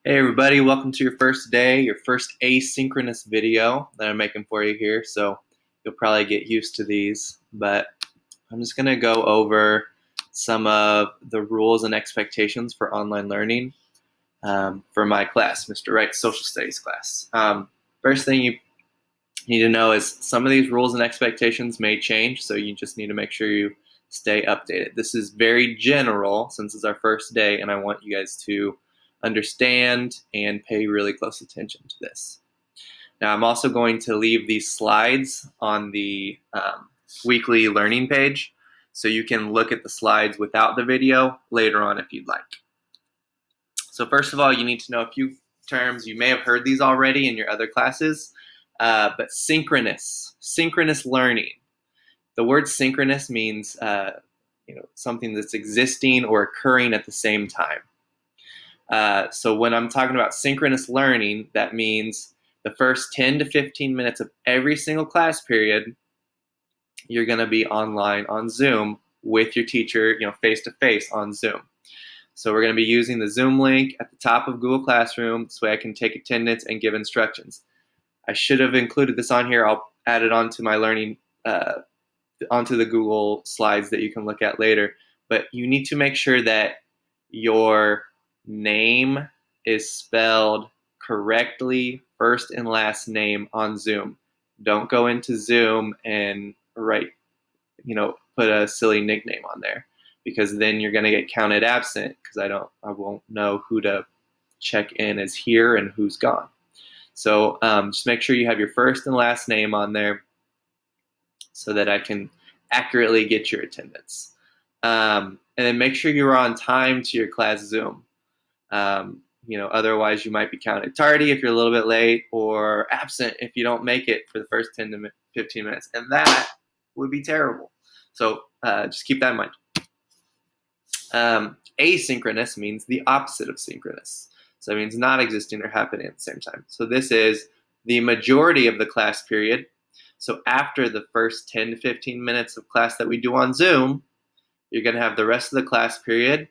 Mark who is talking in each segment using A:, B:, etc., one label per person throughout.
A: Hey everybody, welcome to your first day, your first asynchronous video that I'm making for you here. So you'll probably get used to these, but I'm just going to go over some of the rules and expectations for online learning for my class, Mr. Wright's social studies class. First thing you need to know is some of these rules and expectations may change, so you just need to make sure you stay updated. This is very general since it's our first day, and I want you guys to understand and pay really close attention to this. Now, I'm also going to leave these slides on the weekly learning page, so you can look at the slides without the video later on if you'd like. So first of all, you need to know a few terms. You may have heard these already in your other classes, but synchronous learning. The word synchronous means something that's existing or occurring at the same time. So when I'm talking about synchronous learning, that means the first 10 to 15 minutes of every single class period, you're going to be online on Zoom with your teacher, face-to-face on Zoom. So we're going to be using the Zoom link at the top of Google Classroom so I can take attendance and give instructions. I should have included this on here. I'll add it onto my learning, onto the Google slides that you can look at later. But you need to make sure that your name is spelled correctly, first and last name on Zoom. Don't go into Zoom and put a silly nickname on there, because then you're going to get counted absent because I won't know who to check in as here and who's gone. So just make sure you have your first and last name on there so that I can accurately get your attendance. And then make sure you're on time to your class Zoom. Otherwise you might be counted tardy if you're a little bit late, or absent if you don't make it for the first 10 to 15 minutes. And that would be terrible. So just keep that in mind. Asynchronous means the opposite of synchronous. So it means not existing or happening at the same time. So this is the majority of the class period. So after the first 10 to 15 minutes of class that we do on Zoom, you're going to have the rest of the class period,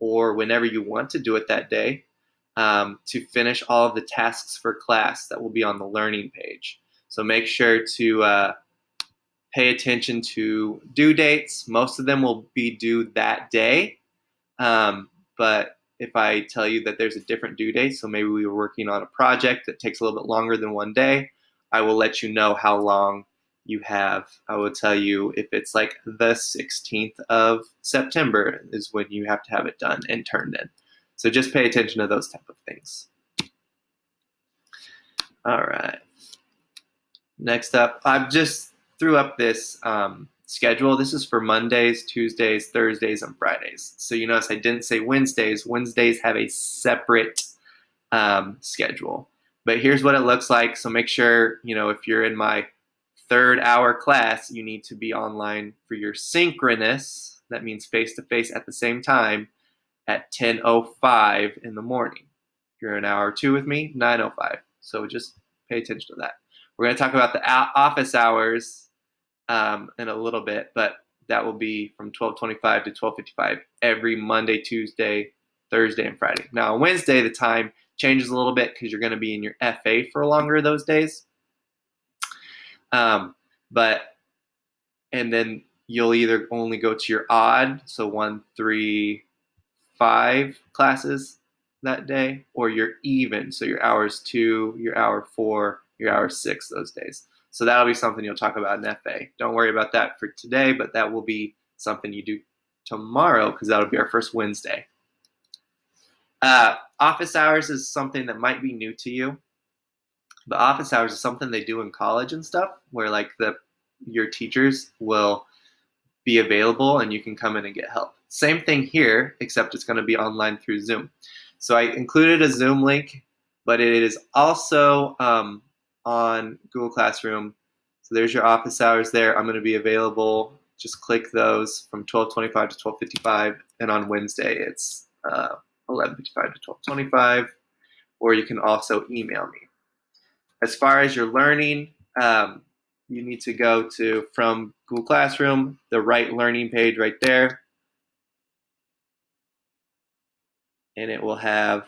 A: or whenever you want to do it that day, to finish all of the tasks for class that will be on the learning page. So make sure to pay attention to due dates. Most of them will be due that day, but if I tell you that there's a different due date, so maybe we were working on a project that takes a little bit longer than one day, I will let you know how long you have. I will tell you if it's like the 16th of September is when you have to have it done and turned in. So just pay attention to those type of things. All right. Next up, I've just threw up this schedule. This is for Mondays, Tuesdays, Thursdays, and Fridays. So you notice I didn't say Wednesdays. Wednesdays have a separate schedule. But here's what it looks like. So make sure, if you're in my third hour class, you need to be online for your synchronous. That means face-to-face at the same time at 10:05 in the morning. If you're an hour or two with me, 9:05. So just pay attention to that. We're going to talk about the office hours in a little bit, but that will be from 12:25 to 12:55 every Monday, Tuesday, Thursday, and Friday. Now on Wednesday, the time changes a little bit because you're going to be in your FA for longer those days. And then you'll either only go to your odd, so 1, 3, 5 classes that day, or your even, so your hours 2, your hour 4, your hour 6 those days. So that'll be something you'll talk about in FA. Don't worry about that for today, but that will be something you do tomorrow because that'll be our first Wednesday. Office hours is something that might be new to you. But office hours is something they do in college and stuff, where your teachers will be available and you can come in and get help. Same thing here, except it's going to be online through Zoom. So I included a Zoom link, but it is also on Google Classroom. So there's your office hours there. I'm going to be available. Just click those from 12:25 to 12:55, and on Wednesday it's 11:55 to 12:25, or you can also email me. As far as your learning, you need to go from Google Classroom, the Wright learning page right there. And it will have